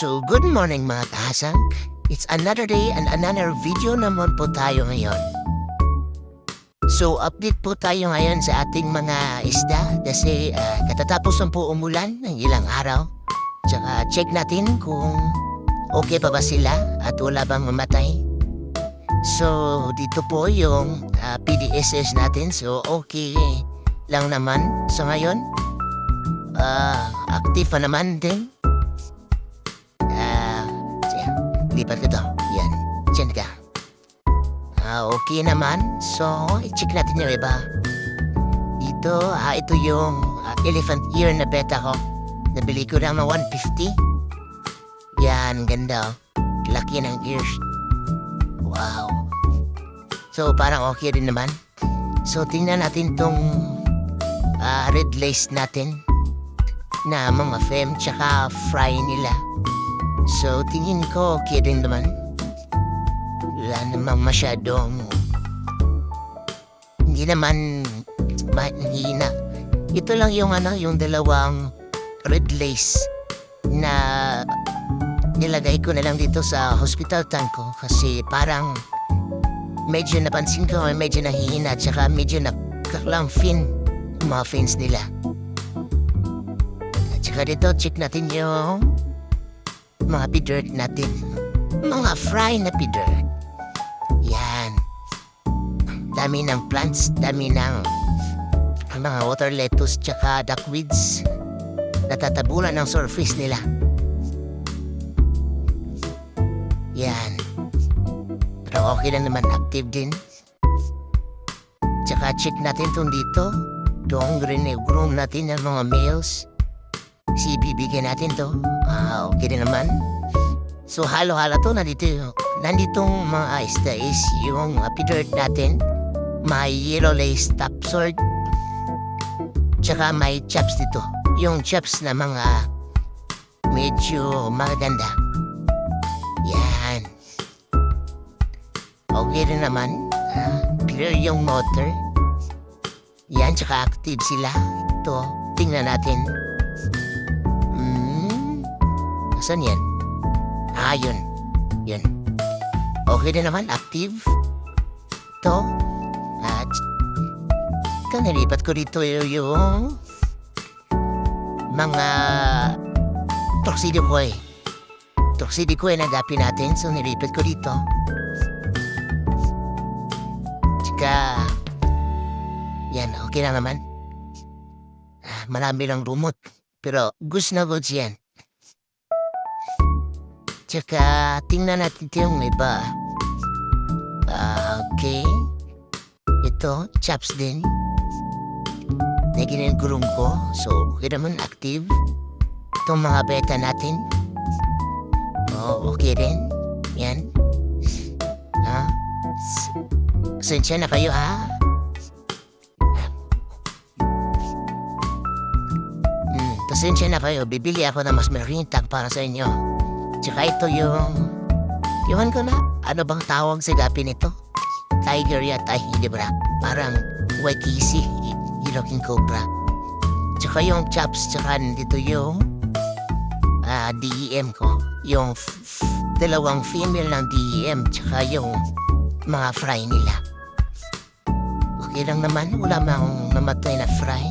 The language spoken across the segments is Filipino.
So, good morning mga kahasang. It's another day and another video naman po tayo ngayon. So, update po tayo ngayon sa ating mga isda kasi katatapos lang po umulan ng ilang araw. Tsaka check natin kung okay pa ba sila at wala bang mamatay. So, dito po yung PDSS natin. So, okay lang naman. So, ngayon, active pa naman din. Lipat ko to. Yan. Diyan ka. Okay naman. So, i-check natin yung iba. Ito yung elephant ear na beta ko. Nabili ko lang ng 150. Yan, ganda. Laki ng ears. Wow. So, parang okay rin naman. So, tingnan natin tong red lace natin na mga fem tsaka fry nila. So, tingin ko okay din naman. Wala namang masyadong hindi naman mahina. Ito lang yung yung dalawang red lace na nilagay ko na lang dito sa hospital tank ko kasi parang medyo napansin ko medyo nahihina at saka medyo nakaklang fin mga fins nila. At saka dito check natin yung mga pidert natin. Mga fry na pidert. Yan. Dami ng plants, dami ng mga water lettuce tsaka duckweeds. Natatabunan ng surface nila. Yan. Pero okay lang naman, active din. Tsaka check natin itong dito. Itong groom natin ng mga males. Si bibigyan natin to. Okay din naman. So halo-halo to. Nanditong mga isda is yung pidert natin. May yellow lace top sword. Tsaka may chops dito. Yung chops na mga medyo maganda. Yan. Okay rin naman. Clear yung motor. Yan, tsaka active sila. Ito, tingnan natin. Saan yan? Yun. Yun. Okay din naman, active. Ito. At ito, nalipat ko dito yung mga Torsidicoy. Torsidicoy na gapin natin. So, nilipat ko dito. Tsaka, yan, okay na naman. Marami lang lumot. Pero, gusto na goods yan. Tsaka, tingnan natin yung iba. Okay. Ito, chops din. Naging groom ko. So, okay naman, active. Itong mga beta natin. Okay rin. Yan. Pasensya na kayo, Pasensya na kayo. Bibili ako ng mas malaking tag para sa inyo. Tsaka ito yung... Iwan ko na. Ano bang tawag sa gapi nito? Tiger yata. Hindi ba? Parang Waikisi. Hiroking Cobra. Tsaka yung chops. Tsaka dito yung... DEM ko. Yung dalawang female ng DEM. Tsaka yung mga fry nila. Okay lang naman. Wala mang namatay na fry.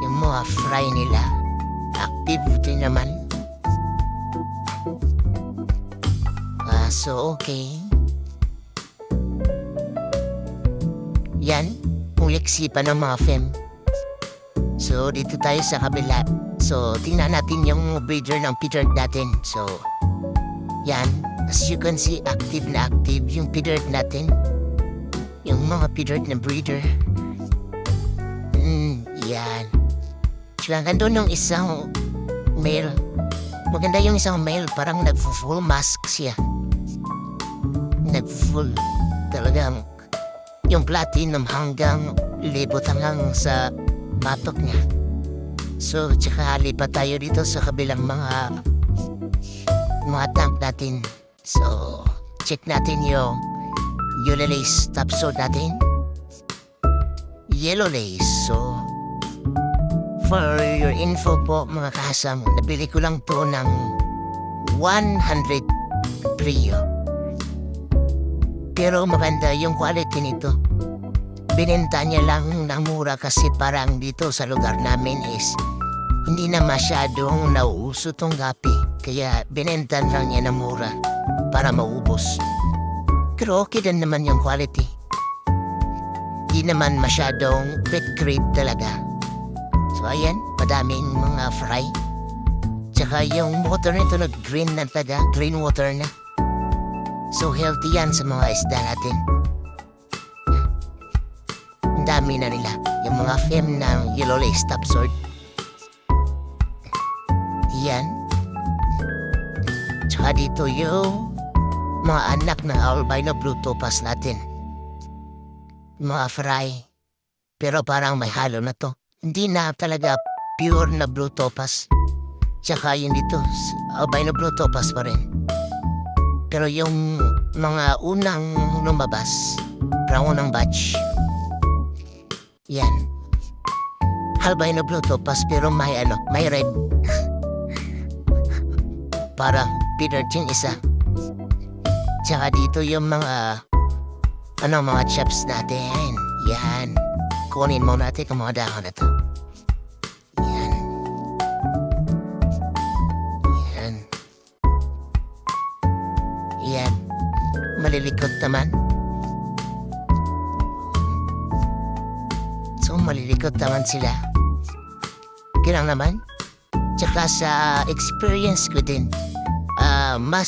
Yung mga fry nila. Active din naman. So, okay. Yan. Uliksi pa ng mga fem. So, dito tayo sa kabila. So, tingnan natin yung breeder ng pidert natin. So, yan. As you can see, active na active yung pidert natin. Yung mga pidert na breeder. Yan. Tsaka gandun yung isang male. Maganda yung isang male. Parang nag-full mask siya. Nag-full. Talagang yung platinum hanggang libot hanggang sa batok niya. So, tsaka lipat tayo dito sa kabilang mga tank natin. So, check natin yung yellow lace top sword natin. Yellow lace. So, for your info po mga kasam, nabili ko lang to ng 100 Brio. Pero maganda yung quality nito. Binenta niya lang ng mura kasi parang dito sa lugar namin is hindi na masyadong nauuso tong gapi. Kaya binenta lang niya ng mura para maubos. Pero okay din naman yung quality. Di naman masyadong pet grade talaga. So ayan, madaming mga fry. Tsaka yung water nito nag-green na talaga, green water na. So healthy yan sa mga isda natin. Ang dami na nila. Yung mga fem ng yellow lace top sword. Yan. Tsaka dito yung mga anak ng albino blue topaz natin. Mga fry. Pero parang may halo na to. Hindi na talaga pure na blue topaz. Tsaka yun dito, albino blue topaz pa rin. Pero yung mga unang lumabas, parang unang batch, yan. Albino blue topaz pero may red. Parang Peter Chin isa. Tsaka dito yung mga mga chips natin. Yan. Kunin mo natin kung mga dahon na to. Yan. Yan. Yan. Malilikot naman. So, malilikot naman sila. Kailang naman. Tsaka sa experience ko din, mas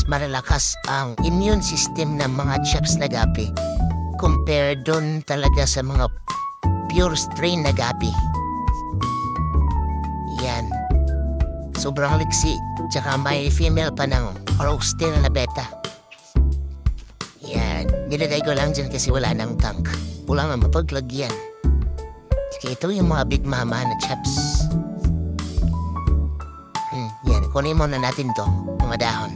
malalakas ang immune system ng mga chips na gapi compared doon talaga sa mga pure strain na gapi. Yan. Sobrang liksi. Tsaka may female pa ng roasted na beta. Yan. Nilagay ko lang dyan kasi wala nang tank. Wala nga mapaglagyan. Tsaka ito yung mga big mama na chips. Yan. Kunin muna natin to. Mga dahon.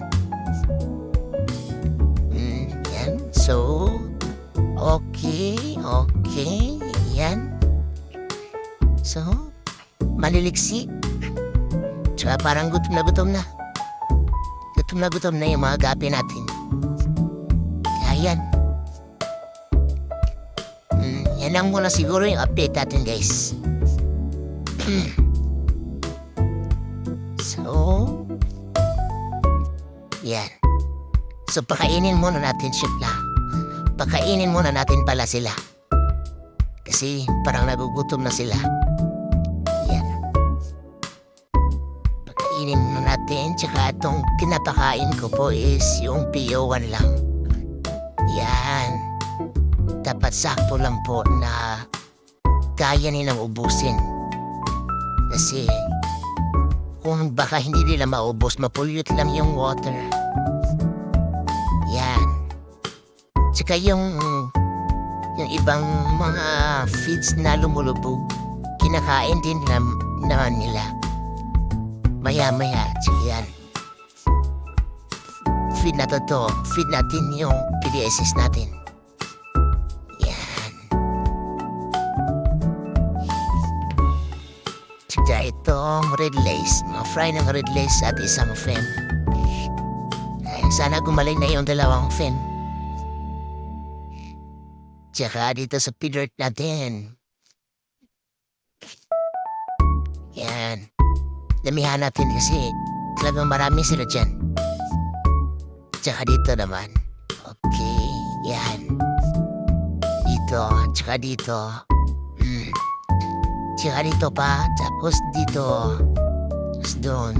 Yan. So, okay. Yan. So, maliliksi. Tsaka parang gutom na gutom na. Gutom na yung mga gapi natin. Kaya yan. Yan lang muna siguro yung update natin, guys. So, yan. So, pakainin muna natin sila. Pakainin muna natin pala sila. Kasi parang nagugutom na sila. Yan. Pakainin muna natin. Tsaka itong kinapakain ko po is yung PO1 lang. Yan. Dapat sakto lang po na kaya nilang ubusin. Kasi kung baka hindi nila maubos, mapollute lang yung water. Yan. Tsaka yung ibang mga feeds na lumulubog, kinakain din naman nila. Maya-maya, tsaka yan. Feed natin yung PDSS natin. Yan. Tsaka itong red lace. Mga fry ng red lace at isang fem. Ay, sana gumaling na yung dalawang fem. Tsaka dito sa feeder natin. Yan. Damihan natin kasi talagang marami sila dyan. Tsaka dito naman. Okay. Yan. Dito. Tsaka dito. Tsaka dito pa. Tapos dito. Tapos doon.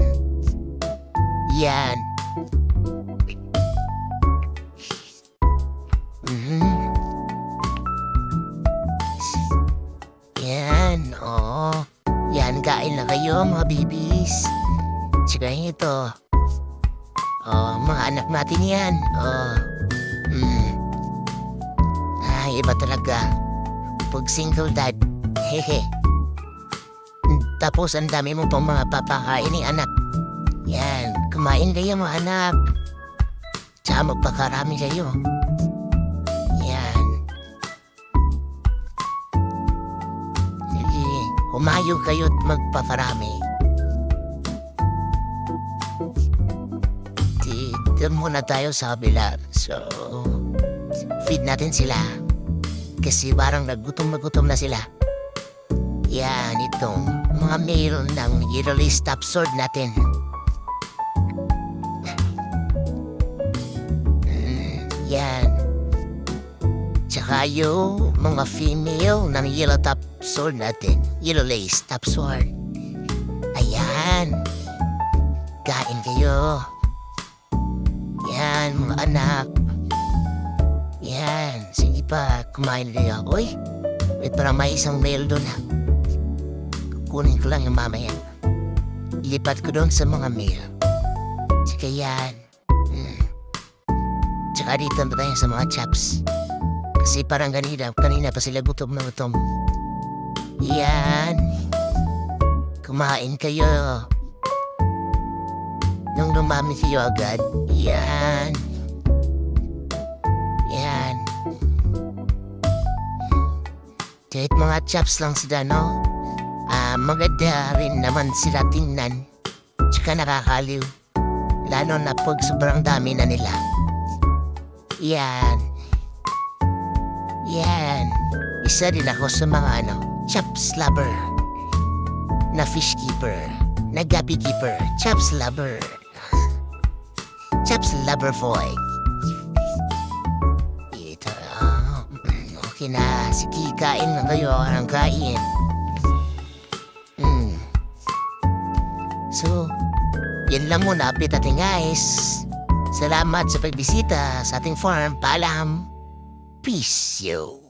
Yan. Yan. Oh. Yan. Kain na kayo mga babies. Tsaka ito. Oh, mga anak natin yan. Oh. Ay, iba talaga. Pag single dad. Hehe. Tapos ang dami mo pang mga papakain ng anak. Yan. Kumain kayo mga anak. Tsaka magpakarami kayo. Yan. Sige. Humayo kayo't magpaparami. Doon muna tayo sa kabila. So, feed natin sila. Kasi parang nagutom na sila. Yan, itong mga male ng i-release top sword natin. Yan. Tsaka yung mga female ng yellow top sword natin. Yellow lace top sword. Ayan. Kain kayo. Yan, mga anak. Yan. Sige pa, kumain kayo. Uy, wait, parang may isang male doon ha. Kukunin ko lang yung mamaya. Ilipat ko doon sa mga male. Tsaka yan. Tsaka dito na tayo sa mga chaps. Kasi parang kanina pa sila gutom na gutom. Yan. Kumain kayo. Nung lumami kayo agad. Yan. Yan. Kahit mga chaps lang sila, no? Maganda rin naman sila tingnan. Tsaka nakakaliw. Lalo na pag sobrang dami na nila. Yan. Yan. Isa din ako sa mga chaps lover. Na fish keeper. Na gabi keeper. Chaps lover. Chaps lover boy. Ito. Okay na. Sige, kain na kayo. Anong kain? So, yan lang muna. Update natin guys. Salamat sa pagbisita sa ating farm. Paalam. Peace, yo.